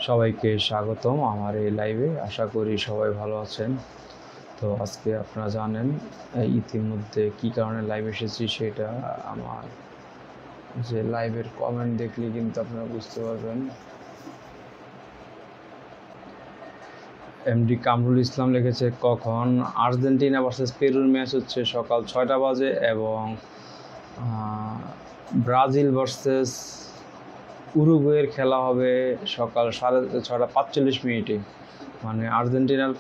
সবাইকে স্বাগতম আমার এই লাইভে। আশা করি সবাই ভালো আছেন। তো আজকে আপনারা জানেন ইতিমধ্যে কি কারণে লাইভ এসেছি, সেটা আমার যে লাইভের কমেন্ট দেখলে কিন্তু আপনারা বুঝতে পারবেন। এমডি কামরুল ইসলাম লিখেছে, কখন আর্জেন্টিনা ভার্সেস পেরুর ম্যাচ হচ্ছে সকাল 6টা বাজে এবং ব্রাজিল ভার্সেস উরুগুয়ের খেলা হবে সকাল 6:45 মানে আর্জেন্টিনার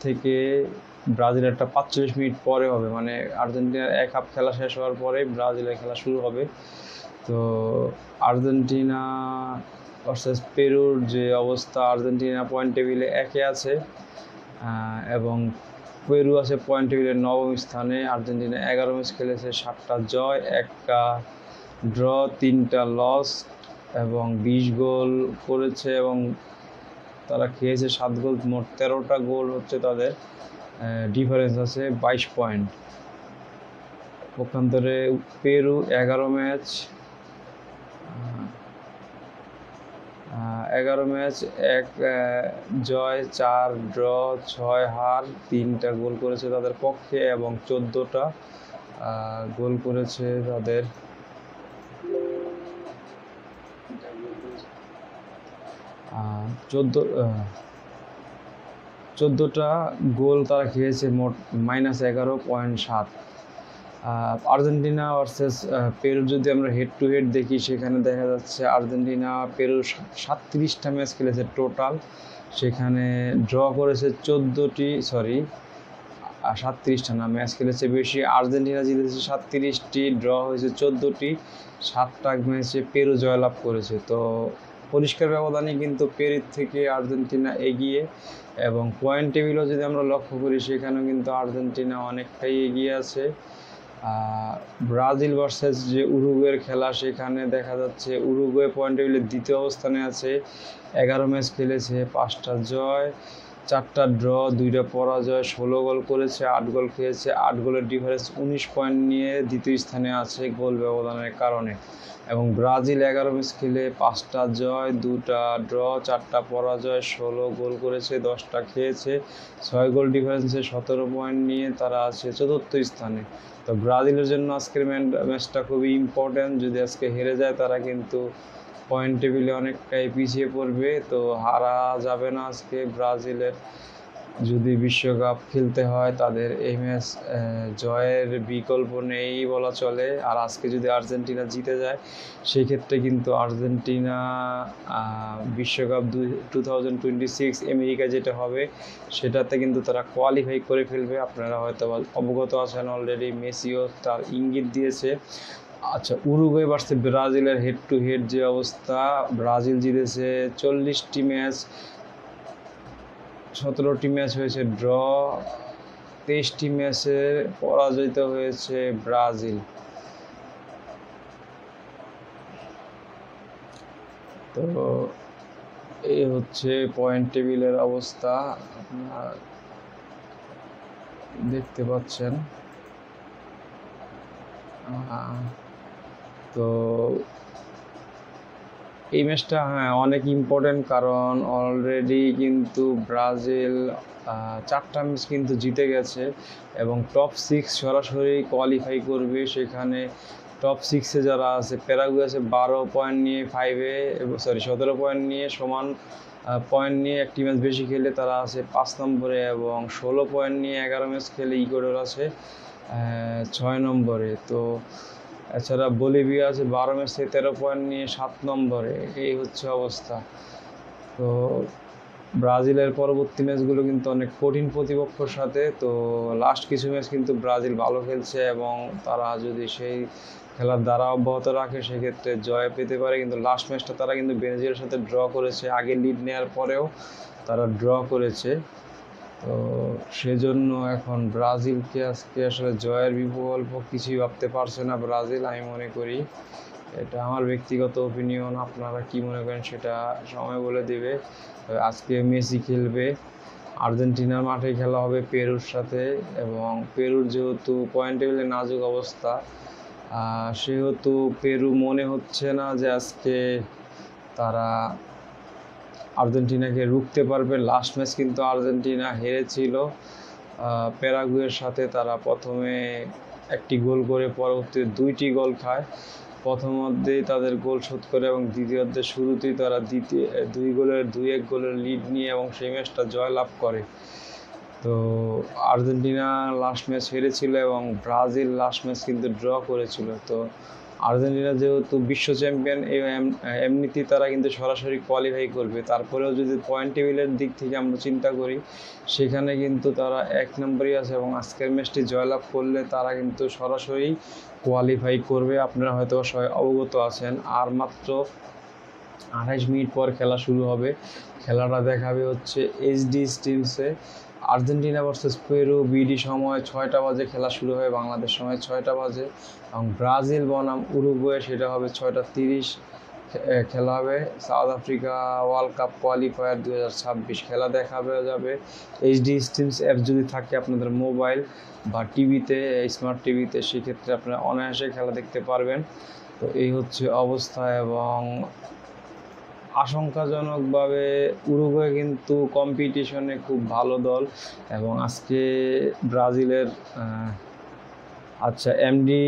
থেকে ব্রাজিলেরটা 45 পরে হবে, মানে আর্জেন্টিনার এক হাফ খেলা শেষ হওয়ার পরে ব্রাজিলের খেলা শুরু হবে। তো আর্জেন্টিনা ভার্সেস পেরুর যে অবস্থা, আর্জেন্টিনা পয়েন্ট টেবিলে 1-এ আছে এবং পেরু আছে পয়েন্ট টেবিলের 9ম স্থানে। আর্জেন্টিনা 11 ম্যাচ খেলেছে, 7টা জয়, 1টা ড্র, 3টা লস এবং 20 গোল করেছে এবং তারা খেয়েছে 7 গোল। মোট 13টা গোল হচ্ছে তাদের, ডিফারেন্স আছে 22 পয়েন্ট। পক্ষান্তরে পেরু 11 ম্যাচ 1 জয়, 4 ড্র, 6 হার, 3টা গোল করেছে তাদের পক্ষে এবং 14টা গোল করেছে তাদের চোদ্দোটা গোল তারা খেয়েছে, মোট -11.7। আর্জেন্টিনা ভার্সেস পেরু যদি আমরা হেড টু হেড দেখি, সেখানে দেখা যাচ্ছে আর্জেন্টিনা পেরু 37টা ম্যাচ খেলেছে টোটাল, সেখানে ড্র করেছে 37টা না, ম্যাচ খেলেছে বেশি। আর্জেন্টিনা জিতেছে 37টি, ড্র হয়েছে 14টি, 7টা ম্যাচে পেরু জয়লাভ করেছে। তো পরিষ্কার ব্যবধানে কিন্তু পেরুর থেকে আর্জেন্টিনা এগিয়ে, এবং পয়েন্ট টেবিলও যদি আমরা লক্ষ্য করি, সেখানেও কিন্তু আর্জেন্টিনা অনেকটাই এগিয়ে আছে। ব্রাজিল ভার্সেস যে উরুগুয়ের খেলা, সেখানে দেখা যাচ্ছে উরুগুয়ে পয়েন্ট টেবিলের 2য় অবস্থানে আছে, 11 ম্যাচ খেলেছে, 5টা জয়, 4টা ড্র, 2টা পরাজয়, 16 গোল করেছে, 8 গোল খেয়েছে, 8 গোলের ডিফারেন্স 19 পয়েন্ট নিয়ে 2য় স্থানে আছে গোল ব্যবধানের কারণে। এবং ব্রাজিল 11 ম্যাচ খেলে 5টা জয়, 2টা ড্র, 4টা পরাজয়, 16 গোল করেছে, 10টা খেয়েছে, 6 গোল ডিফারেন্সে 17 পয়েন্ট নিয়ে তারা আছে 4র্থ স্থানে। তো ব্রাজিলের জন্য আজকের ম্যাচটা খুবই ইম্পর্ট্যান্ট। যদি আজকে হেরে যায়, তারা কিন্তু পয়েন্ট টেবিলে অনেকটাই পিছিয়ে পড়বে। তো হারা যাবে না আজকে ব্রাজিলের। যদি বিশ্বকাপ খেলতে হয়, তাদের এই ম্যাচ জয়ের বিকল্প নেই বলা চলে। আর আজকে যদি আর্জেন্টিনা জিতে যায়, সেই ক্ষেত্রে কিন্তু আর্জেন্টিনা বিশ্বকাপ 2026 আমেরিকা যেটা হবে, সেটাতে কিন্তু তারা কোয়ালিফাই করে ফেলবে। আপনারা হয়তো অবগত আছেন, অলরেডি মেসিও তার ইঙ্গিত দিয়েছে। আচ্ছা, উরুগুয়ে ভার্সেস ব্রাজিলের হেড টু হেড যে অবস্থা, ব্রাজিল জিতেছে 40টি ম্যাচ, 17টি ম্যাচ হয়েছে ড্র, 23টি ম্যাচে পরাজিত হয়েছে ব্রাজিল। তো এই হচ্ছে পয়েন্ট টেবিলের অবস্থা, আপনারা দেখতে পাচ্ছেন। তো এই ম্যাচটা অনেক ইম্পর্টেন্ট, কারণ অলরেডি কিন্তু ব্রাজিল 4টা ম্যাচ কিন্তু জিতে গেছে এবং টপ 6 সরাসরি কোয়ালিফাই করবে। সেখানে টপ 6-এ যারা আছে, প্যারাগুয়ে আছে 12 পয়েন্ট নিয়ে 5-এ, 17 পয়েন্ট নিয়ে সমান পয়েন্ট নিয়ে, একটি ম্যাচ বেশি খেলে তারা আছে 5 নম্বরে, এবং 16 পয়েন্ট নিয়ে 11 ম্যাচ খেলে ইকুয়েডর আছে 6 নম্বরে। তো এছাড়া বলিভিয়া আছে 12 ম্যাচে 13 পয়েন্ট নিয়ে 7 নম্বরে। এই হচ্ছে অবস্থা। তো ব্রাজিলের পরবর্তী ম্যাচগুলো কিন্তু অনেক কঠিন প্রতিপক্ষের সাথে। তো লাস্ট কিছু ম্যাচ কিন্তু ব্রাজিল ভালো খেলছে, এবং তারা যদি সেই খেলার দ্বারা অব্যাহত রাখে, সেক্ষেত্রে জয় পেতে পারে। কিন্তু লাস্ট ম্যাচটা তারা কিন্তু ব্রাজিলের সাথে ড্র করেছে, আগে লিড নেওয়ার পরেও তারা ড্র করেছে। তো সেজন্য এখন ব্রাজিলকে আজকে আসলে জয়ের বিকল্প কিছুই ভাবতে পারছে না ব্রাজিল, আমি মনে করি। এটা আমার ব্যক্তিগত ওপিনিয়ন, আপনারা কি মনে করেন সেটা সময় বলে দেবে। আজকে মেসি খেলবে, আর্জেন্টিনার মাঠে খেলা হবে পেরুর সাথে, এবং পেরুর যেহেতু পয়েন্ট টেবিলে নাজুক অবস্থা, সেহেতু পেরু মনে হচ্ছে না যে আজকে তারা আর্জেন্টিনাকে রুখতে পারবে। লাস্ট ম্যাচ কিন্তু আর্জেন্টিনা হেরেছিল প্যারাগুয়ের সাথে। তারা প্রথমে একটি গোল করে পরবর্তীতে 2টি গোল খায়। প্রথমার্ধেই তাদের গোল শোধ করে এবং দ্বিতীয়ার্ধের শুরুতেই তারা 2-1 গোলের লিড নিয়ে এবং সেই ম্যাচটা জয়লাভ করে। তো আর্জেন্টিনা লাস্ট ম্যাচ হেরেছিল এবং ব্রাজিল লাস্ট ম্যাচ কিন্তু ড্র করেছিল। তো আর্জেন্টিনা যেহেতু বিশ্ব চ্যাম্পিয়ন, এমনিতেই তারা কিন্তু সরাসরি কোয়ালিফাই করবে। তারপরেও যদি পয়েন্ট টেবিলের দিক থেকে আমরা চিন্তা করি, সেখানে কিন্তু তারা 1 নম্বরই আছে এবং আজকের ম্যাচটি জয়লাভ করলে তারা কিন্তু সরাসরি কোয়ালিফাই করবে। আপনারা হয়তো সবাই অবগত আছেন। আর মাত্র 28 মিনিট পর খেলা শুরু হবে। খেলাটা দেখাবে হচ্ছে এইচডি স্ট্রিমসে। আর্জেন্টিনা ভার্সেস পেরু বিডি সময় 6টা বাজে খেলা শুরু হয়, বাংলাদেশ সময় 6টা বাজে। এবং ব্রাজিল বনাম উরুগুয়ে সেটা হবে 6টা 30 খেলা হবে। South Africa world cup qualifier 2026 খেলা দেখাবে যাবে এইচডি স্ট্রিমস অ্যাপ যদি থাকে আপনাদের মোবাইল বা টিভিতে, স্মার্ট টিভিতে, সেক্ষেত্রে আপনারা অনায়াসে খেলা দেখতে পারবেন। তো এই হচ্ছে অবস্থা। এবং আশঙ্কাজনকভাবে উরুগুয়ে কিন্তু কম্পিটিশনে খুব ভালো দল এবং আজকে ব্রাজিলের আচ্ছা এমডি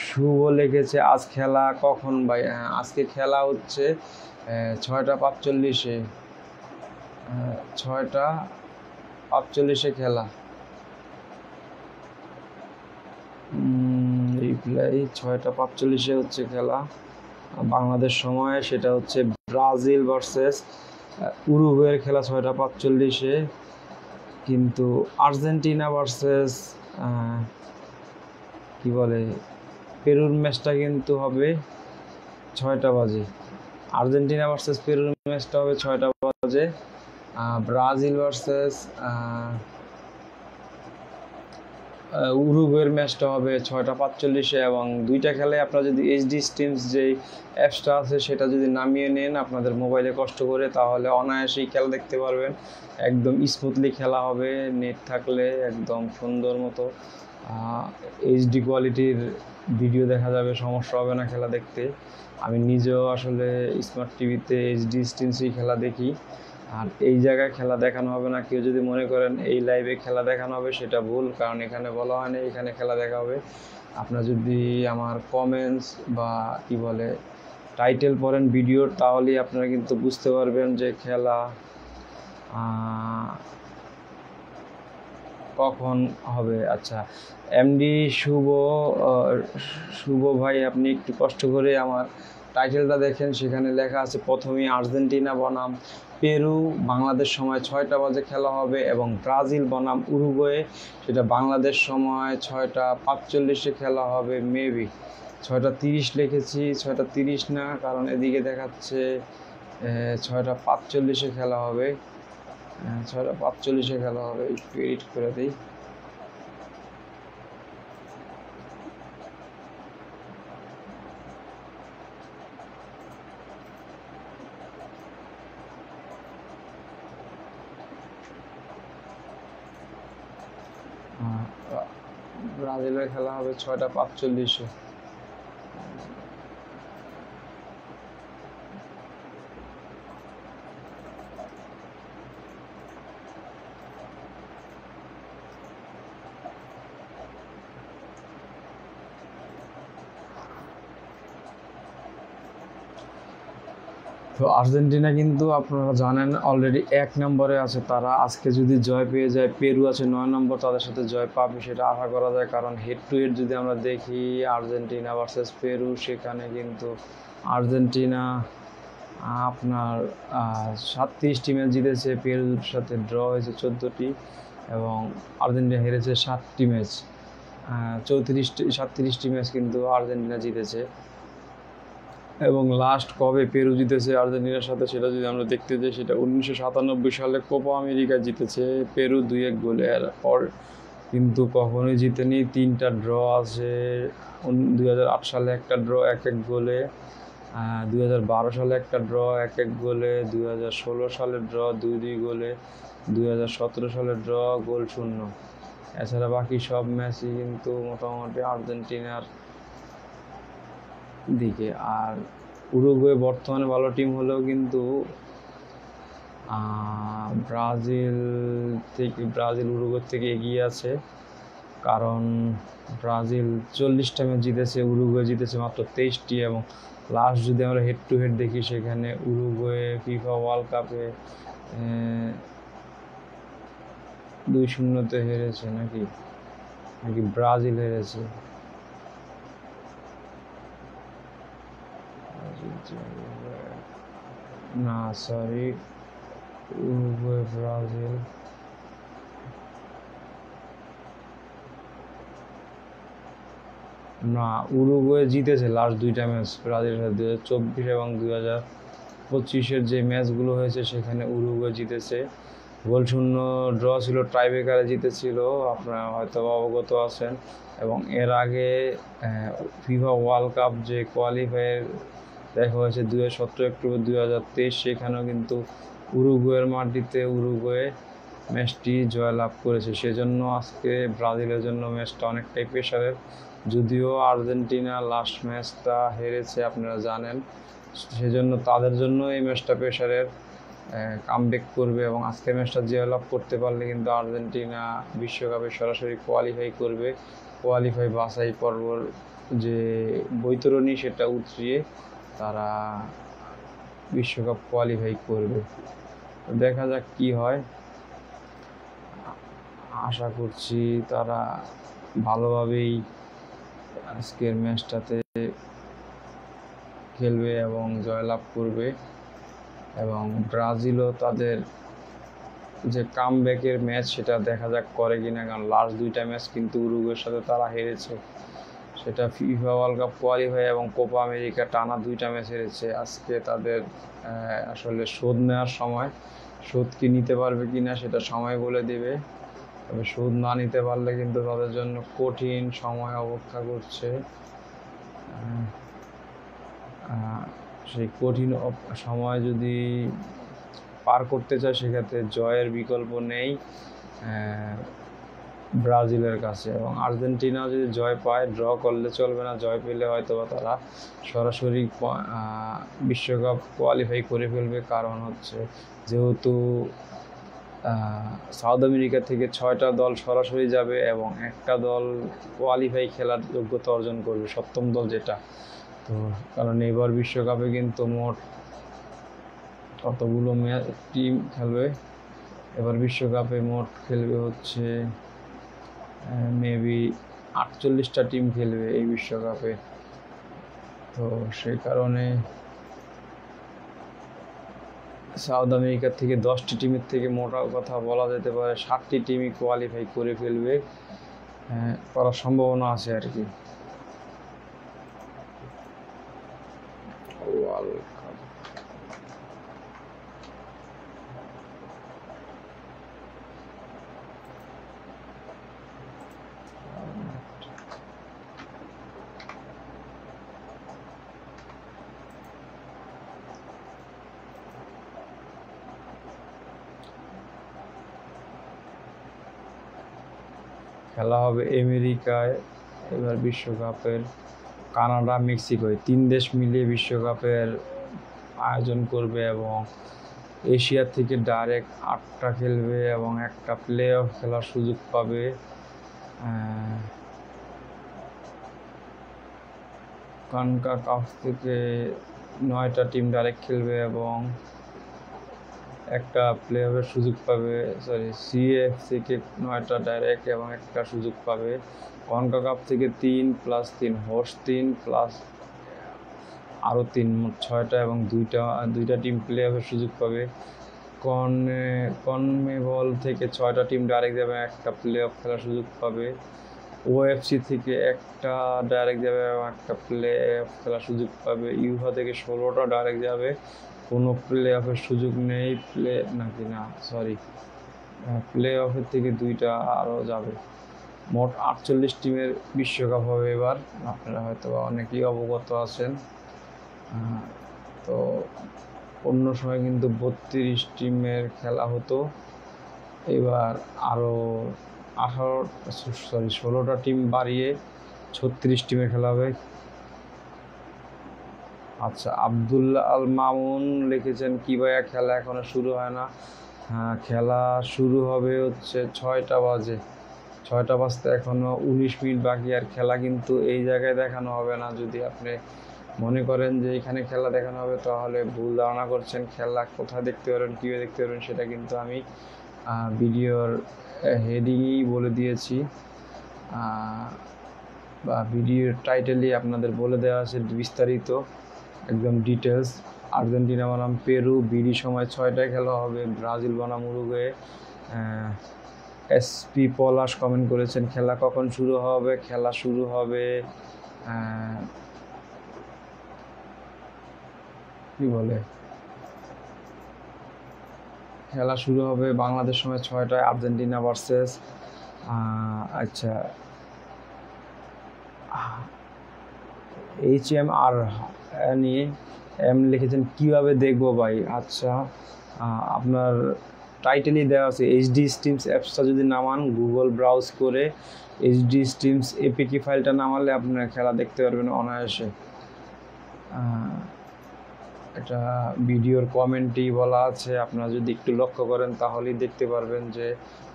শুভ লিখেছে আজ খেলা কখন ভাই? আজকে খেলা হচ্ছে 6টা 45-এ, 6টা 45-এ খেলা। রিপ্লাই 6টা 45-এ হচ্ছে খেলা বাংলাদেশ সময়। সেটা হচ্ছে ব্রাজিল ভার্সেস উরুগুয়ের খেলা 6টা 45-এ। কিন্তু আর্জেন্টিনা ভার্সেস কি বলে পেরুর ম্যাচটা কিন্তু হবে 6টা বাজে। আর্জেন্টিনা ভার্সেস পেরুর ম্যাচটা হবে 6টা বাজে। ব্রাজিল ভার্সেস উরুগুয়ের ম্যাচটা হবে 6টা 45-এ। এবং দুইটা খেলায় আপনারা যদি এইচডি স্ট্রিমস যেই অ্যাপসটা আছে সেটা যদি নামিয়ে নেন আপনাদের মোবাইলে কষ্ট করে, তাহলে অনায়াসেই খেলা দেখতে পারবেন। একদম স্মুথলি খেলা হবে, নেট থাকলে একদম সুন্দর মতো এইচডি কোয়ালিটির ভিডিও দেখা যাবে, সমস্যা হবে না খেলা দেখতে। আমি নিজেও আসলে স্মার্ট টিভিতে এইচডি স্ট্রিমসেই খেলা দেখি। আর এই জায়গায় খেলা দেখানো হবে না। কেউ যদি মনে করেন এই লাইভে খেলা দেখানো হবে, সেটা ভুল, কারণ এখানে বলা হয় না এখানে খেলা দেখা হবে। আপনারা যদি আমার কমেন্টস বা কি বলে টাইটেল পড়েন ভিডিওর, তাহলেই আপনারা কিন্তু বুঝতে পারবেন যে খেলা কখন হবে। আচ্ছা এমডি শুভ ভাই, আপনি একটু কষ্ট করে আমার টাইটেলটা দেখেন, সেখানে লেখা আছে প্রথমেই আর্জেন্টিনা বনাম পেরু বাংলাদেশ সময় 6টা বাজে খেলা হবে এবং ব্রাজিল বনাম উরুগুয়ে সেটা বাংলাদেশ সময় 6টা 45-এ খেলা হবে। মেবি 6টা 30 লিখেছি, 6টা 30 না, কারণ এদিকে দেখাচ্ছে 6টা 45-এ খেলা হবে। 6টা 45-এ খেলা হবে, একটু এডিট করে দিই। ব্রাজিলের খেলা হবে 6টা 45-এ। তো আর্জেন্টিনা কিন্তু আপনারা জানেন অলরেডি 1 নম্বরে আছে। তারা আজকে যদি জয় পেয়ে যায়, পেরু আছে 9 নম্বর, তাদের সাথে জয় পাবে সেটা আশা করা যায়। কারণ হেড টু হেড যদি আমরা দেখি আর্জেন্টিনা ভার্সেস পেরু, সেখানে কিন্তু আর্জেন্টিনা আপনার 37টি ম্যাচ জিতেছে, পেরুর সাথে ড্র হয়েছে 14টি এবং আর্জেন্টিনা হেরেছে 7টি ম্যাচ। 37টি ম্যাচ কিন্তু আর্জেন্টিনা জিতেছে। এবং লাস্ট কবে পেরু জিতেছে আর্জেন্টিনার সাথে সেটা যদি আমরা দেখতে যাই, সেটা 1997 সালে কোপা আমেরিকা জিতেছে পেরু 2-1 গোলে। এরপর কিন্তু কখনোই জিতেনি। 3টা ড্র আছে। 2008 সালে একটা ড্র 1-1 গোলে, 2012 সালে একটা ড্র 1-1 গোলে, 2016 সালের ড্র 2-2 গোলে, 2017 সালের ড্র গোল শূন্য। এছাড়া বাকি সব ম্যাচই কিন্তু মোটামুটি আর্জেন্টিনার দিকে। আর উরুগুয়ে বর্তমানে ভালো টিম হলেও কিন্তু ব্রাজিল উরুগুয়ে থেকে এগিয়ে আছে, কারণ ব্রাজিল 40টা ম্যাচ জিতেছে, উরুগুয়ে জিতেছে মাত্র 23টি। এবং লাস্ট যদি আমরা হেড টু হেড দেখি, সেখানে উরুগুয়ে ফিফা ওয়ার্ল্ড কাপে 2-0 হেরেছে, নাকি ব্রাজিল হেরেছে। না সরি, উরুগুয়ে ব্রাজিল, না উরুগুয়ে জিতেছে লাস্ট 2টা ম্যাচ ব্রাজিলের সাথে। 2024 এবং 2025-এর যে ম্যাচগুলো হয়েছে সেখানে উরুগুয়ে জিতেছে। গোলশূন্য ড্র ছিল, টাইব্রেকারে জিতেছিল, আপনারা হয়তো অবগত আছেন। এবং এর আগে ফিফা ওয়ার্ল্ড কাপ যে কোয়ালিফায়ার দেখা হয়েছে 17 অক্টোবর 2023, সেখানেও কিন্তু উরুগুয়ের মাটিতে উরুগুয়ে ম্যাচটি জয়লাভ করেছে। সেজন্য আজকে ব্রাজিলের জন্য ম্যাচটা অনেকটাই প্রেশারের। যদিও আর্জেন্টিনা লাস্ট ম্যাচটা হেরেছে, আপনারা জানেন, সেজন্য তাদের জন্য এই ম্যাচটা প্রেশারের। কামব্যাক করবে এবং আজকের ম্যাচটা জয়লাভ করতে পারলে কিন্তু আর্জেন্টিনা বিশ্বকাপে সরাসরি কোয়ালিফাই করবে। কোয়ালিফাই বাছাই পর্বর যে বৈতরণী সেটা উতরিয়ে তারা বিশ্বকাপ কোয়ালিফাই করবে। দেখা যাক কি হয়। আশা করছি তারা ভালোভাবেই আজকের ম্যাচটাতে খেলবে এবং জয়লাভ করবে। এবং ব্রাজিলও তাদের যে কামব্যাকের ম্যাচ সেটা দেখা যাক করে কিনা, কারণ লাস্ট 2টা ম্যাচ কিন্তু উরুগুয়ের সাথে তারা হেরেছে, সেটা ফিফা ওয়ার্ল্ড কাপ কোয়ালিফাই এবং কোপা আমেরিকা টানা 2টা ম্যাচ হেরেছে। আজকে তাদের আসলে শোধ নেওয়ার সময়, শোধ কি নিতে পারবে কিনা সেটা সময় বলে দেবে। তবে শোধ না নিতে পারলে কিন্তু তাদের জন্য কঠিন সময় অপেক্ষা করছে। সেই কঠিন সময় যদি পার করতে চায়, সেক্ষেত্রে জয়ের বিকল্প নেই ব্রাজিলের কাছে। এবং আর্জেন্টিনা যদি জয় পায়, ড্র করলে চলবে না, জয় পেলে হয়তো বা তারা সরাসরি বিশ্বকাপ কোয়ালিফাই করে ফেলবে। কারণ হচ্ছে যেহেতু সাউথ আমেরিকা থেকে 6টা দল সরাসরি যাবে এবং একটা দল কোয়ালিফাই খেলার যোগ্যতা অর্জন করবে, 7ম দল যেটা। তো কারণ এবার বিশ্বকাপে কিন্তু মোট কতগুলো টিম খেলবে, এবার বিশ্বকাপে মোট খেলবে হচ্ছে মেবি 48টা টিম খেলবে এই বিশ্বকাপে। তো সেই কারণে সাউথ আমেরিকা থেকে 10টি টিমের থেকে মোটা কথা বলা যেতে পারে 7টি টিমই কোয়ালিফাই করে ফেলবে, করার সম্ভাবনা আছে আর কি। খেলা হবে আমেরিকায় এবার বিশ্বকাপের, কানাডা, মেক্সিকোয় 3 দেশ মিলিয়ে বিশ্বকাপের আয়োজন করবে। এবং এশিয়া থেকে ডাইরেক্ট 8টা খেলবে এবং একটা প্লে অফ খেলার সুযোগ পাবে। কনকাকাফ থেকে 9টা টিম ডাইরেক্ট খেলবে এবং একটা প্লে অফের সুযোগ পাবে। সিএফ থেকে 9টা ডাইরেক্ট এবং একটা সুযোগ পাবে। কনকাকাফ থেকে 3 + 3 হোস্ট 3 প্লাস আরও 3, মোট 6টা এবং দুইটা টিম প্লে অফের সুযোগ পাবে। কনমেবল থেকে 6টা টিম ডাইরেক্ট যাবে, একটা প্লে অফ খেলার সুযোগ পাবে। ওএফসি থেকে একটা ডাইরেক্ট যাবে এবং একটা প্লে অফ খেলার সুযোগ পাবে। ইউফা থেকে 16টা ডাইরেক্ট যাবে, কোনো প্লে অফের সুযোগ নেই। প্লে অফের থেকে 2টা আরও যাবে। মোট 48 টিমের বিশ্বকাপ হবে এবার, আপনারা হয়তো অনেকেই অবগত আছেন। তো অন্য সময় কিন্তু 32 টিমের খেলা হতো, এবার আরও 16টা টিম বাড়িয়ে 36 টিমের খেলা হবে। আচ্ছা, আব্দুল্লাহ আল মামুন লিখেছেন কি ভাইয়া খেলা এখনো শুরু হয় না? হ্যাঁ, খেলা শুরু হবে হচ্ছে 6টা বাজে। 6টা বাজতে এখনো 19 মিনিট বাকি। আর খেলা কিন্তু এই জায়গায় দেখানো হবে না। যদি আপনি মনে করেন যে এখানে খেলা দেখানো হবে তাহলে ভুল ধারণা করছেন। খেলা কোথায় দেখতে পারবেন, কীভাবে দেখতে পারবেন সেটা কিন্তু আমি ভিডিওর হেডিংই বলে দিয়েছি, বা ভিডিওর টাইটেলই আপনাদের বলে দেওয়া আছে বিস্তারিত, একদম ডিটেলস। আর্জেন্টিনা বনাম পেরু, বিডি সময় 6টায় খেলা হবে। ব্রাজিল বনাম উরুগুয়ে। এসপি পলাশ কমেন্ট করেছেন খেলা কখন শুরু হবে? খেলা শুরু হবে কি বলে খেলা শুরু হবে বাংলাদেশ সময় 6টায়, আর্জেন্টিনা ভার্সেস আচ্ছা HMR নিয়ে লিখেছেন কিভাবে দেখবো ভাই? আচ্ছা, আপনার টাইটেলই দেওয়া আছে HD স্ট্রিমস অ্যাপসটা যদি নামান, গুগল ব্রাউজ করে HD স্ট্রিমস এপিকে ফাইলটা নামালে আপনারা খেলা দেখতে পারবেন অনায়াসে। এটা ভিডিওর কমেন্টেই বলা আছে, আপনারা যদি একটু লক্ষ্য করেন তাহলেই দেখতে পারবেন যে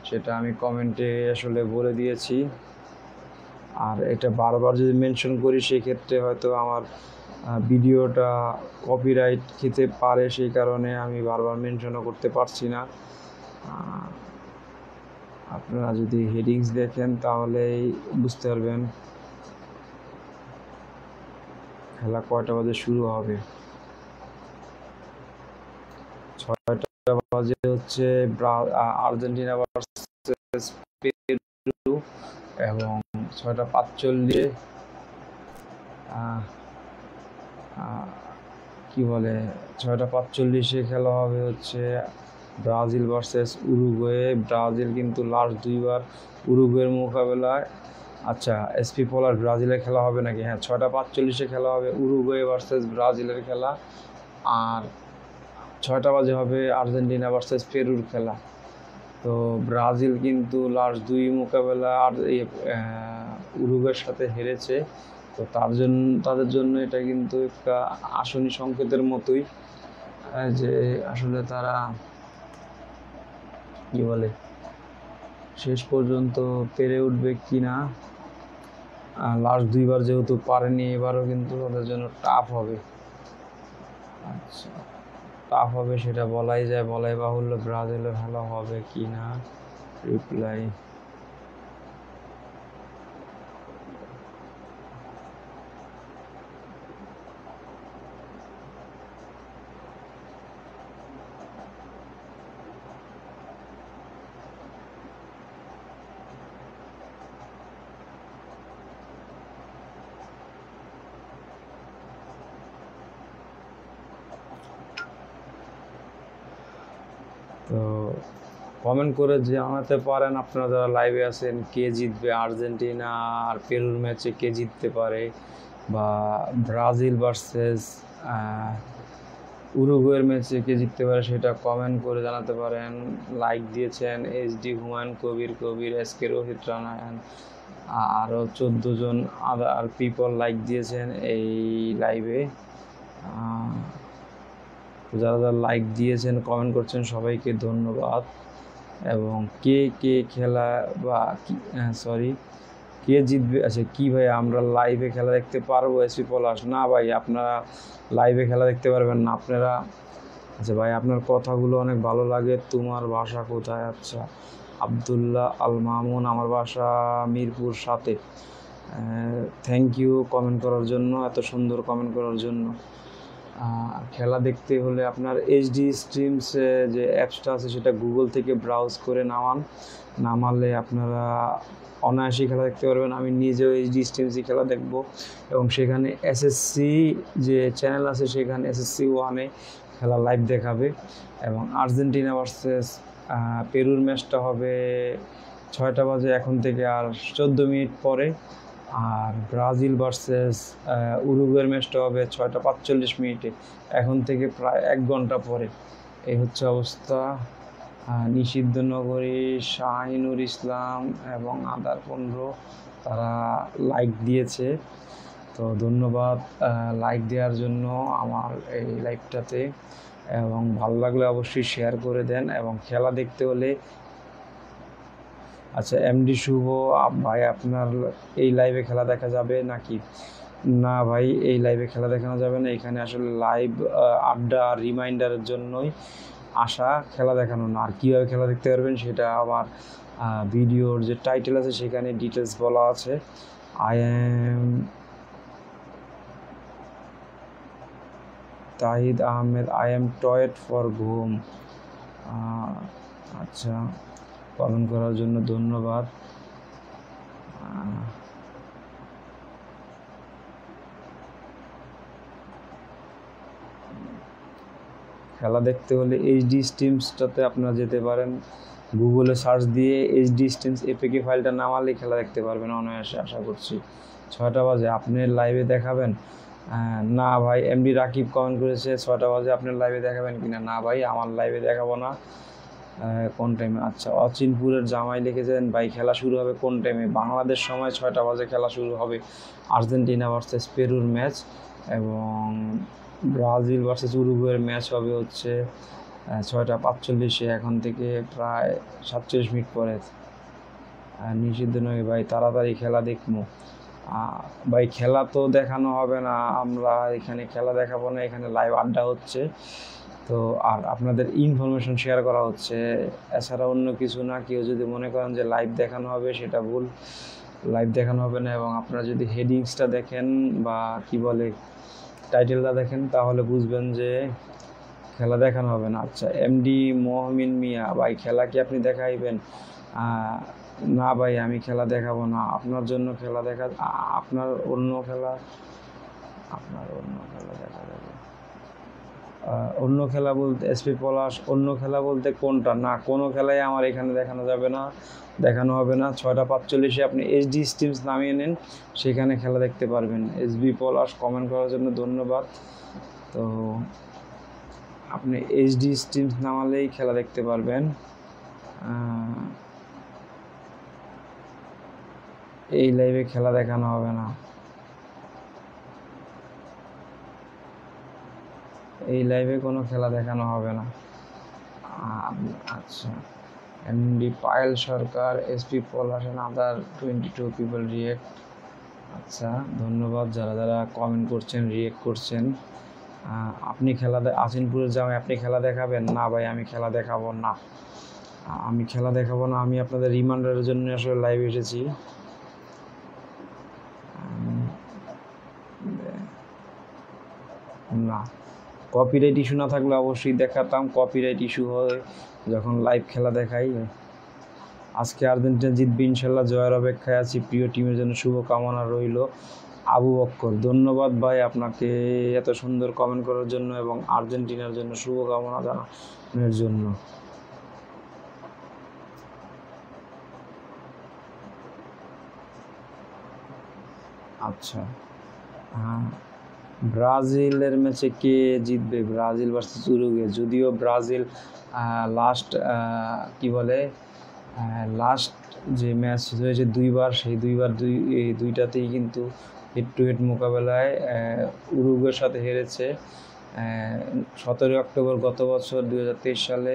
সেটা আমি কমেন্টে আসলে বলে দিয়েছি। আর এটা বারবার যদি মেনশন করি সেক্ষেত্রে হয়তো আমার ভিডিওটা কপিরাইট খেতে পারে, সেই কারণে আমি বারবার মেনশনও করতে পারছি না। আপনারা যদি হেডিংস দেখেন তাহলেই বুঝতে পারবেন খেলা কয়টা বাজে শুরু হবে। 6টা বাজে হচ্ছে আর্জেন্টিনা ভার্সেস পেরু, এবং 6:45 কি বলে 6:45 খেলা হবে হচ্ছে ব্রাজিল ভার্সেস উরুগুয়ে। ব্রাজিল কিন্তু লাস্ট 2বার উরুগুয়ের মোকাবেলায়। আচ্ছা, এসপি পলার ব্রাজিলের খেলা হবে নাকি? হ্যাঁ, 6:45 খেলা হবে উরুগুয়ে ভার্সেস ব্রাজিলের খেলা। আর 6টা বাজে হবে আর্জেন্টিনা ভার্সেস পেরুর খেলা। তো ব্রাজিল কিন্তু লাস্ট 2 মোকাবেলা আর উরুগুয়ের সাথে হেরেছে। তো তাদের জন্য এটা কিন্তু একটা আসনি সংকেতের মতোই, যে আসলে তারা কি বলে শেষ পর্যন্ত পেরে উঠবে কি না। লাস্ট 2বার যেহেতু পারেনি, এবারও কিন্তু তাদের জন্য টাফ হবে। আচ্ছা, টাফ হবে সেটা বলাই যায়, বলাই বাহুল্য। ব্রাজিলে ভালো হবে কি না রিপ্লাই। তো কমেন্ট করে জানাতে পারেন আপনারা যারা লাইভে আছেন, কে জিতবে আর্জেন্টিনা আর পেরুর ম্যাচে, কে জিততে পারে, বা ব্রাজিল ভার্সেস উরুগুয়ের ম্যাচে কে জিততে পারে সেটা কমেন্ট করে জানাতে পারেন। লাইক দিয়েছেন HD হুমায়ুন কবির SK রোহিত রানায়ন, আরও 14 জন আদার পিপল লাইক দিয়েছেন এই লাইভে। যারা যারা লাইক দিয়েছেন, কমেন্ট করছেন, সবাইকে ধন্যবাদ। এবং কে কে খেলা বা কে জিতবে? আচ্ছা, কি ভাই আমরা লাইভে খেলা দেখতে পারবো? এসপি পলাশ, না ভাই আপনারা লাইভে খেলা দেখতে পারবেন না আপনারা। আচ্ছা ভাই, আপনার কথাগুলো অনেক ভালো লাগে। তোমার বাসা কোথায়? আচ্ছা, আব্দুল্লাহ আল মামুন, আমার বাসা মিরপুর 7-এ। থ্যাংক ইউ কমেন্ট করার জন্য, এত সুন্দর কমেন্ট করার জন্য। খেলা দেখতে হলে আপনার HD স্ট্রিমস যে অ্যাপসটা আছে সেটা গুগল থেকে ব্রাউজ করে নামালে আপনারা অনায়াসই খেলা দেখতে পারবেন। আমি নিজেও HD স্ট্রিমসই খেলা দেখব, এবং সেখানে SSC যে চ্যানেল আছে সেখানে SSC 1-এ খেলা লাইভ দেখাবে। এবং আর্জেন্টিনা ভার্সেস পেরুর ম্যাচটা হবে 6টা বাজে এখন থেকে আর 14 মিনিট পরে। আর ব্রাজিল ভার্সেস উরুগুয়ের ম্যাচটা হবে 6:45 এখন থেকে প্রায় 1 ঘন্টা পরে। এই হচ্ছে অবস্থা। নিষিদ্ধ নগরী, শাহিনুর ইসলাম এবং আদার 15 তারা লাইক দিয়েছে। তো ধন্যবাদ লাইক দেওয়ার জন্য আমার এই লাইভটাতে, এবং ভালো লাগলে অবশ্যই শেয়ার করে দেন। এবং খেলা দেখতে হলে আচ্ছা এমডি শুভ ভাই, আপনার এই লাইভে খেলা দেখা যাবে নাকি? না ভাই, এই লাইভে খেলা দেখানো যাবে না। এখানে আসলে লাইভ আড্ডা রিমাইন্ডারের জন্যই আসা, খেলা দেখানো না। আর কীভাবে খেলা দেখতে পারবেন সেটা আমার ভিডিওর যে টাইটেল আছে সেখানে ডিটেলস বলা আছে। I am Tahid Ahmed, I am টয়েড ফর ঘুম। আচ্ছা, কমেন্ট করার জন্য ধন্যবাদ। খেলা দেখতে হলে এইচডি স্ট্রিমসটাতে আপনারা যেতে পারেন, গুগলে সার্চ দিয়ে এইচডি স্ট্রিমস এপিকে ফাইলটা নামালে খেলা দেখতে পারবেন অনায়াসে। আশা করছি 6টা বাজে আপনি লাইভে দেখাবেন। না ভাই, এমডি রাকিব কমেন্ট করেছে 6টা বাজে আপনার লাইভে দেখাবেন কিনা। না ভাই, আমার লাইভে দেখাবো না। কোন টাইমে? আচ্ছা, অচিনপুরের জামাই লিখেছেন ভাই খেলা শুরু হবে কোন টাইমে? বাংলাদেশ সময় 6টা বাজে খেলা শুরু হবে। আর্জেন্টিনা ভার্সেস পেরুর ম্যাচ, এবং ব্রাজিল ভার্সেস উরুগুয়ের ম্যাচ হবে হচ্ছে 6টা 45-এ, এখন থেকে প্রায় 47 মিনিট পরে। নিষিদ্ধ নয় ভাই, তাড়াতাড়ি খেলা দেখবো। ভাই খেলা তো দেখানো হবে না, আমরা এখানে খেলা দেখাবো না, এখানে লাইভ আড্ডা হচ্ছে। তো আর আপনাদের ইনফরমেশন শেয়ার করা হচ্ছে, এছাড়া অন্য কিছু না। কেউ যদি মনে করেন যে লাইভ দেখানো হবে, সেটা ভুল। লাইভ দেখানো হবে না। এবং আপনারা যদি হেডিংসটা দেখেন বা কি বলে টাইটেলটা দেখেন, তাহলে বুঝবেন যে খেলা দেখানো হবে না। আচ্ছা, এমডি মহমিন মিয়া ভাই, খেলা কি আপনি দেখাইবেন? না ভাই, আমি খেলা দেখাবো না। আপনার জন্য খেলা দেখা, আপনার অন্য খেলা দেখা যাবে। অন্য খেলা বলতে এসপি পলাশ, অন্য খেলা বলতে কোনটা? না, কোনো খেলাই আমার এখানে দেখানো যাবে না, দেখানো হবে না। 6টা 45-এ আপনি এইচডি স্ট্রিমস নামিয়ে নেন, সেখানে খেলা দেখতে পারবেন। এসবি পলাশ কমেন্ট করার জন্য ধন্যবাদ। তো আপনি এইচডি স্ট্রিমস নামালেই খেলা দেখতে পারবেন। এই লাইভে খেলা দেখানো হবে না, এই লাইভে কোনো খেলা দেখানো হবে না। আচ্ছা, MD Payel Sarkar, SP Palash and other 22 people react. আচ্ছা, ধন্যবাদ যারা যারা কমেন্ট করছেন, রিয়েক্ট করছেন। আপনি খেলা আসিনপুরের জামাই, আপনি খেলা দেখাবেন? না ভাই, আমি খেলা দেখাবো না, আমি খেলা দেখাবো না। আমি আপনাদের রিমাইন্ডারের জন্য আসলে লাইভে এসেছি। না, কপিরাইট ইস্যু না থাকলে অবশ্যই দেখাতাম। কপিরাইট ইস্যু হয় যখন লাইভ খেলা দেখাই। আজকে আর্জেন্টিনা জিতবে ইনশাল্লাহ, জয়ের অপেক্ষায় আছি। প্রিয় টিমের জন্য শুভকামনা রইল। আবু বক্কর, ধন্যবাদ ভাই আপনাকে এত সুন্দর কমেন্ট করার জন্য এবং আর্জেন্টিনার জন্য শুভকামনা জানানোর জন্য। আচ্ছা, হ্যাঁ, ব্রাজিলের ম্যাচে কে জিতবে? Brazil versus Uruguay. যদিও ব্রাজিল লাস্ট কি বলে লাস্ট যে ম্যাচ হয়েছে দুইবার, সেই দুইটাতেই কিন্তু হেড টু হেড মোকাবেলায় উরুগুয়ের সাথে হেরেছে। 17 অক্টোবর গত বছর 2023 সালে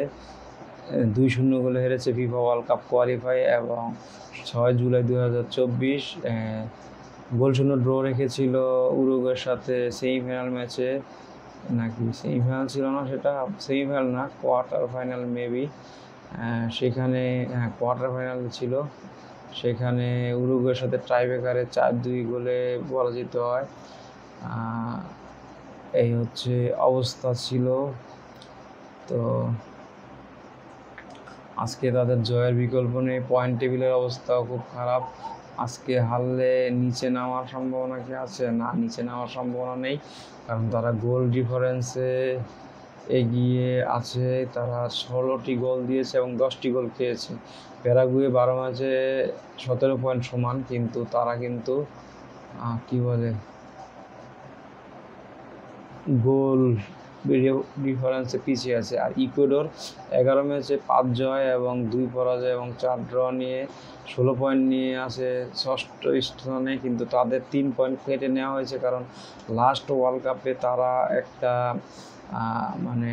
2-0 গোলে হেরেছে ফিফা ওয়ার্ল্ড কাপ কোয়ালিফাই, এবং 6 জুলাই 2024 গোল-শূন্য ড্র রেখেছিল উরুগুয়ের সাথে সেমিফাইনাল ম্যাচে। নাকি সেমিফাইনাল ছিল না, সেটা সেমিফাইনাল না, কোয়ার্টার ফাইনাল মেবি। সেখানে কোয়ার্টার ফাইনাল ছিল, সেখানে উরুগুয়ের সাথে টাইব্রেকারে 4-2 গোলে পরাজিত হয়। এই হচ্ছে অবস্থা ছিল। তো আজকে তাদের জয়ের বিকল্প নেই। পয়েন্ট টেবিলের অবস্থাও খুব খারাপ। আজকে হারলে নিচে নামার সম্ভাবনা কি আছে? না, নিচে নামার সম্ভাবনা নেই, কারণ তারা গোল ডিফারেন্সে এগিয়ে আছে। তারা 16টি গোল দিয়েছে এবং 10টি গোল খেয়েছে। প্যারাগুয়ে 12 ম্যাচে 17 পয়েন্ট সমান, কিন্তু তারা কিন্তু কি বলে গোল ডিফারেন্সে পিছিয়ে আছে। আর ইকুয়েডর 11 ম্যাচে 5 জয় এবং 2 পরাজয় এবং 4 ড্র নিয়ে 16 পয়েন্ট নিয়ে আছে ষষ্ঠ স্থানে, কিন্তু তাদের 3 পয়েন্ট কেটে নেওয়া হয়েছে, কারণ লাস্ট ওয়ার্ল্ড কাপে তারা একটা মানে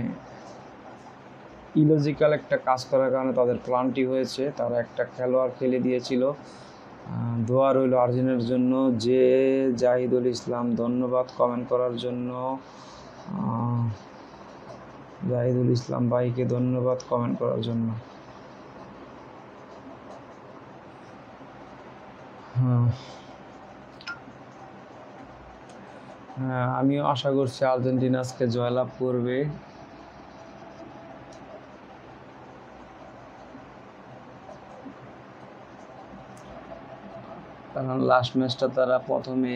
ইলজিক্যাল একটা কাজ করার কারণে তাদের ক্লান্তি হয়েছে। তারা একটা খেলোয়াড় খেলে দিয়েছিল। দোয়া রইল আর্জেন্টিনার জন্য। যে জাহিদুল ইসলাম, ধন্যবাদ কমেন্ট করার জন্য। জাহিদুল ইসলাম ভাইকে ধন্যবাদ কমেন্ট করার জন্য। হ্যাঁ, আমিও আশা করছি আর্জেন্টিনা আজকে জয়লাভ করবে। কারণ লাস্ট ম্যাচটা তারা প্রথমে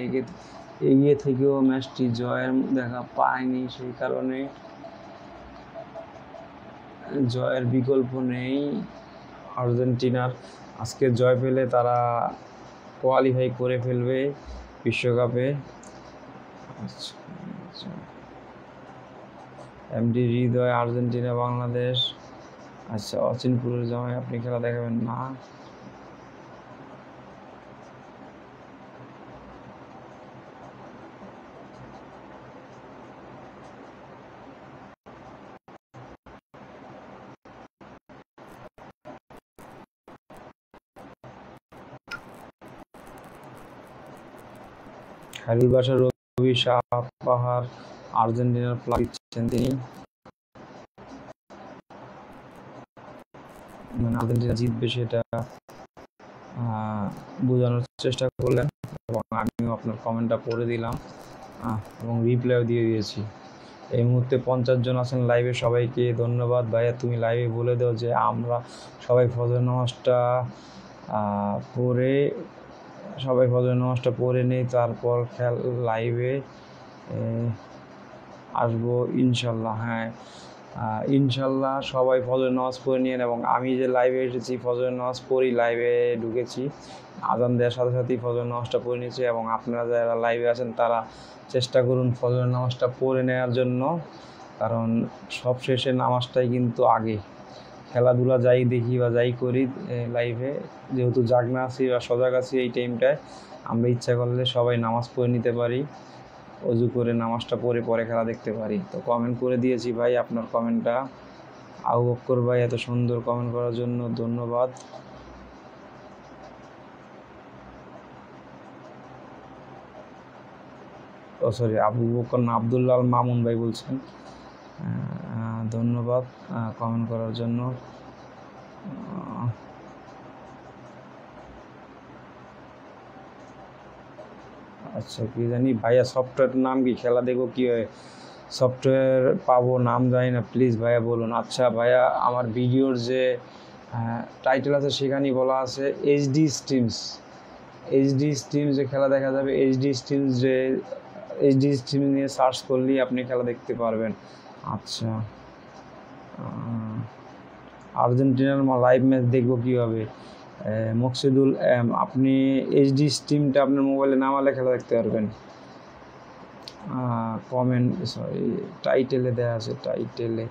এগিয়ে থেকেও ম্যাচটি জয়ের দেখা পায়নি, সেই কারণে জয়ের বিকল্প নেই আর্জেন্টিনার। আজকে জয় পেলে তারা কোয়ালিফাই করে ফেলবে বিশ্বকাপে। এমডি হৃদয়, আর্জেন্টিনা বাংলাদেশ। আচ্ছা, অচিনপুরের জামাই, আপনি খেলা দেখাবেন না? খালিল বাসার রবি সাপাহার আর্জেন্টিনার প্লাগ দিচ্ছেন তিনি। মানে আর্জেন্টিনা জিতবে সেটা বোঝানোর চেষ্টা করলেন, এবং আমিও আপনার কমেন্টটা পড়ে দিলাম এবং রিপ্লাইও দিয়ে দিয়েছি। এই মুহূর্তে 50 জন আছেন লাইভে, সবাইকে ধন্যবাদ। ভাইয়া তুমি লাইভে বলে দাও যে আমরা সবাই ফজর নামাজটা পড়ে নেই, তারপর লাইভে আসবো ইনশাল্লাহ। হ্যাঁ, ইনশাল্লাহ সবাই ফজর নামাজ পড়ে নিন। এবং আমি যে লাইভে এসেছি ফজর নামাজ পড়ি, লাইভে ঢুকেছি, আজান দেওয়ার সাথে সাথেই ফজর নামাজটা পড়ে নিয়েছি। এবং আপনারা যারা লাইভে আছেন তারা চেষ্টা করুন ফজর নামাজটা পড়ে নেওয়ার জন্য, কারণ সব শেষে নামাজটাই কিন্তু আগে। খেলাধুলা যাই দেখি বা যাই করি লাইভে, যেহেতু জাগনা আছি বা সজাগ আছি, এই টাইমটায় আমরা ইচ্ছা করলে সবাই নামাজ পড়ে নিতে পারি, অজু করে নামাজটা পড়ে পরে খেলা দেখতে পারি। তো কমেন্ট করে দিয়েছি ভাই আপনার কমেন্টটা। আবু বক্কর ভাই, এত সুন্দর কমেন্ট করার জন্য ধন্যবাদ। সরি, আবু বক্কর না, আব্দুল্লাহ মামুন ভাই বলছেন। ধন্যবাদ কমেন্ট করার জন্য। আচ্ছা, কি জানি ভাইয়া সফটওয়্যারটার নাম কি? খেলা দেখো কি হয়, সফটওয়্যার পাবো, নাম জানি না, প্লিজ ভাইয়া বলুন। আচ্ছা ভাইয়া, আমার ভিডিওর যে টাইটেল আছে সেখানেই বলা আছে এইচডি স্ট্রিমস যে খেলা দেখা যাবে। এইচডি স্ট্রিম নিয়ে সার্চ করলেই আপনি খেলা দেখতে পারবেন। আচ্ছা, আর্জেন্টিনার লাইভ ম্যাচ দেখবো কীভাবে? মকসিদুল, আপনি এইচডি স্ট্রিমটা আপনার মোবাইলে নামালে খেলা দেখতে পারবেন। টাইটেলে দেওয়া আছে, টাইটেলে।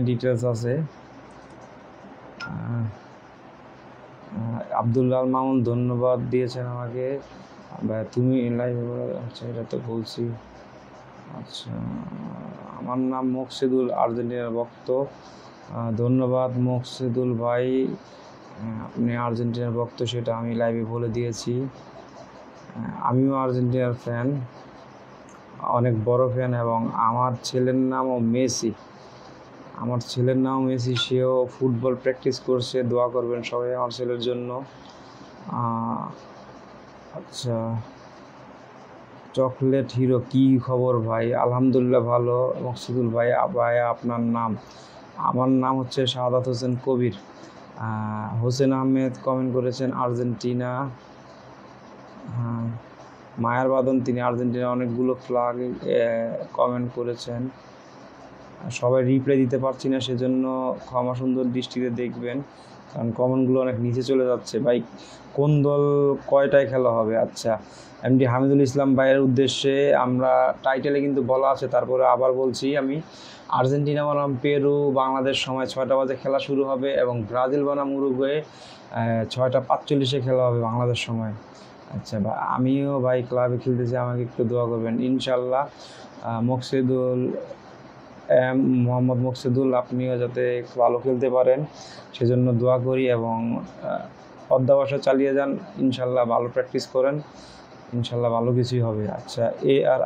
ডিটেলস আছে। আব্দুল্লাহ মামুন ধন্যবাদ দিয়েছেন আমাকে। তুমি লাইভে, আচ্ছা এটা তো বলছি। আচ্ছা, আমার নাম মকসিদুল, আর্জেন্টিনার ভক্ত। ধন্যবাদ মকসিদুল ভাই, আপনি আর্জেন্টিনার ভক্ত সেটা আমি লাইভে বলে দিয়েছি। আমিও আর্জেন্টিনার ফ্যান, অনেক বড় ফ্যান, এবং আমার ছেলের নামও মেসি। সেও ফুটবল প্র্যাকটিস করছে, দোয়া করবেন সবাই আমার ছেলের জন্য। আচ্ছা, চকলেট হিরো, কি খবর ভাই? আলহামদুলিল্লাহ ভালো। মকসুদুল ভাই, আপনার নাম? আমার নাম হচ্ছে শাহাদাত হোসেন কবির। হোসেন আহমেদ কমেন্ট করেছেন আর্জেন্টিনা। মায়ার বাদন, তিনি আর্জেন্টিনা অনেকগুলো ফ্ল্যাগ কমেন্ট করেছেন। সবাই রিপ্লাই দিতে পারছি না, সেজন্য ক্ষমা সুন্দর দৃষ্টিতে দেখবেন, কারণ কমেন্টগুলো অনেক নিচে চলে যাচ্ছে। ভাই কোন দল কয়টায় খেলা হবে? আচ্ছা, এমডি হামিদুল ইসলাম ভাইয়ের উদ্দেশ্যে আমরা টাইটেলে কিন্তু বলা আছে, তারপরে আবার বলছি আমি, আর্জেন্টিনা বনাম পেরু বাংলাদেশ সময় 6টা বাজে খেলা শুরু হবে এবং ব্রাজিল বনাম উরুগুয়ে 6টা 45-এ খেলা হবে বাংলাদেশ সময়। আচ্ছা ভাই, আমিও ভাই ক্লাবে খেলতেছি, আমাকে একটু দোয়া করবেন ইনশাল্লাহ। মোহাম্মদ মকসুদুল, আপনিও যাতে ভালো খেলতে পারেন সেজন্য দোয়া করি, এবং অধ্যবসায় চালিয়ে যান, ইনশাল্লাহ ভালো প্র্যাকটিস করেন, ইনশাল্লাহ ভালো কিছুই হবে। আচ্ছা,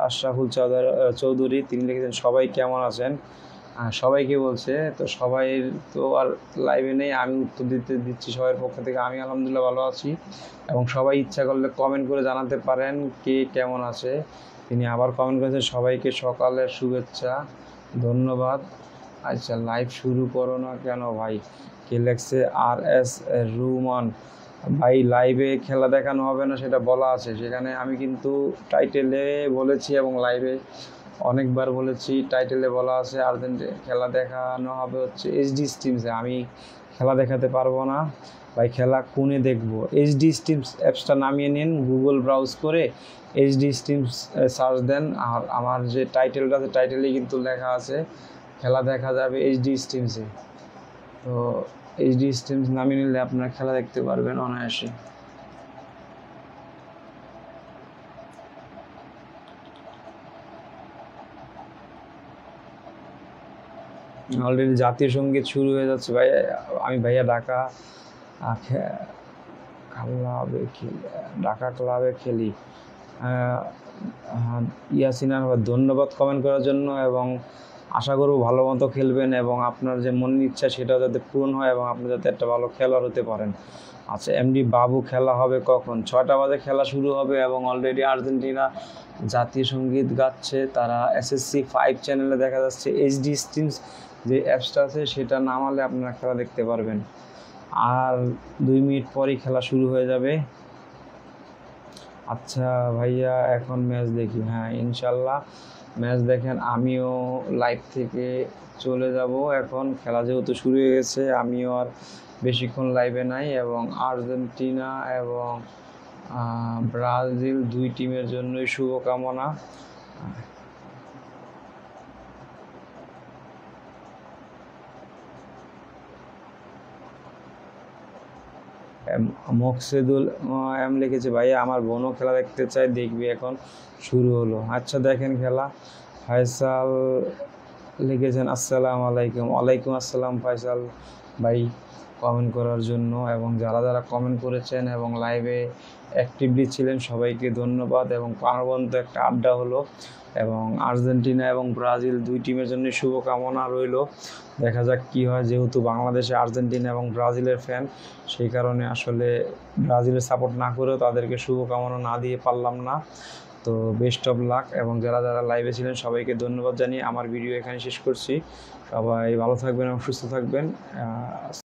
আশরাফুল চৌধুরী তিনি লিখেছেন, সবাই কেমন আছেন? সবাইকে বলছে, তো সবাই তো আর লাইভে নেই, আমি উত্তর দিচ্ছি সবার পক্ষ থেকে। আমি আলহামদুলিল্লাহ ভালো আছি, এবং সবাই ইচ্ছা করলে কমেন্ট করে জানাতে পারেন কে কেমন আছে। তিনি আবার কমেন্ট করেছেন, সবাইকে সকালের শুভেচ্ছা, ধন্যবাদ। আচ্ছা, লাইভ শুরু করো না কেন ভাই? কে লেখছে? RS রুমান ভাই, লাইভে খেলা দেখানো হবে না সেটা বলা আছে, সেখানে আমি কিন্তু টাইটেলে বলেছি এবং লাইভে অনেকবার বলেছি, টাইটেলে বলা আছে আর্জেন্টিনা খেলা দেখানো হবে হচ্ছে এইচডি স্ট্রিমসে। আমি খেলা দেখাতে পারবো না ভাই, খেলা কোনে দেখবো? এইচডি স্ট্রিমস অ্যাপসটা নামিয়ে নিন, গুগল ব্রাউজ করে এইচডি স্ট্রিমস সার্চ দেন, আর আমার যে টাইটেলটা আছে টাইটেলে কিন্তু লেখা আছে খেলা দেখা যাবে এইচডি স্ট্রিমসে। তো এইচডি স্ট্রিমস নামিয়ে নিলে আপনারা খেলা দেখতে পারবেন অনায়াসে। অলরেডি জাতীয় সঙ্গীত শুরু হয়ে যাচ্ছে ভাই। আমি ভাইয়া ঢাকা ক্লাবে খেলি। ইয়াসিনার ধন্যবাদ কমেন্ট করার জন্য, এবং আশা করব ভালো মতো খেলবেন এবং আপনার যে মনের ইচ্ছা সেটাও যাতে পূরণ হয় এবং আপনি যাতে একটা ভালো খেলোয়াড় হতে পারেন। আচ্ছা, এমডি বাবু, খেলা হবে কখন? 6টা বাজে খেলা শুরু হবে, এবং অলরেডি আর্জেন্টিনা জাতীয় সঙ্গীত গাচ্ছে, তারা SSC 5 চ্যানেলে দেখা যাচ্ছে। এইচডি স্ট্রিমস যে অ্যাপসটা আছে সেটা নামালে আপনারা খেলা দেখতে পারবেন। আর 2 মিনিট পরই খেলা শুরু হয়ে যাবে। আচ্ছা ভাইয়া, এখন ম্যাচ দেখি? হ্যাঁ, ইনশাল্লাহ ম্যাচ দেখেন, আমিও লাইভ থেকে চলে যাব এখন, খেলা যেহেতু শুরু হয়ে গেছে, আমিও আর বেশিক্ষণ লাইভে নাই। এবং আর্জেন্টিনা এবং ব্রাজিল দুই টিমের জন্যই শুভকামনা। মকসেদুল লিখেছে, ভাইয়া আমার বোনও খেলা দেখতে চাই, দেখবি এখন শুরু হলো। আচ্ছা, দেখেন খেলা। ফয়সাল লিখেছেন, আসসালামু আলাইকুম। ওয়ালাইকুম আসসালাম ফয়সাল ভাই, কমেন্ট করার জন্য, এবং যারা যারা কমেন্ট করেছেন এবং লাইভে অ্যাক্টিভলি ছিলেন সবাইকে ধন্যবাদ। এবং প্রাণবন্ত একটা আড্ডা হলো, এবং আর্জেন্টিনা এবং ব্রাজিল দুই টিমের জন্য শুভকামনা রইল। দেখা যাক কী হয়, যেহেতু বাংলাদেশে আর্জেন্টিনা এবং ব্রাজিলের ফ্যান, সেই কারণে আসলে ব্রাজিলের সাপোর্ট না করেও তাদেরকে শুভকামনা না দিয়ে পারলাম না। তো বেস্ট অফ লাক, এবং যারা যারা লাইভে ছিলেন সবাইকে ধন্যবাদ জানিয়ে আমার ভিডিও এখানে শেষ করছি। সবাই ভালো থাকবেন এবং সুস্থ থাকবেন।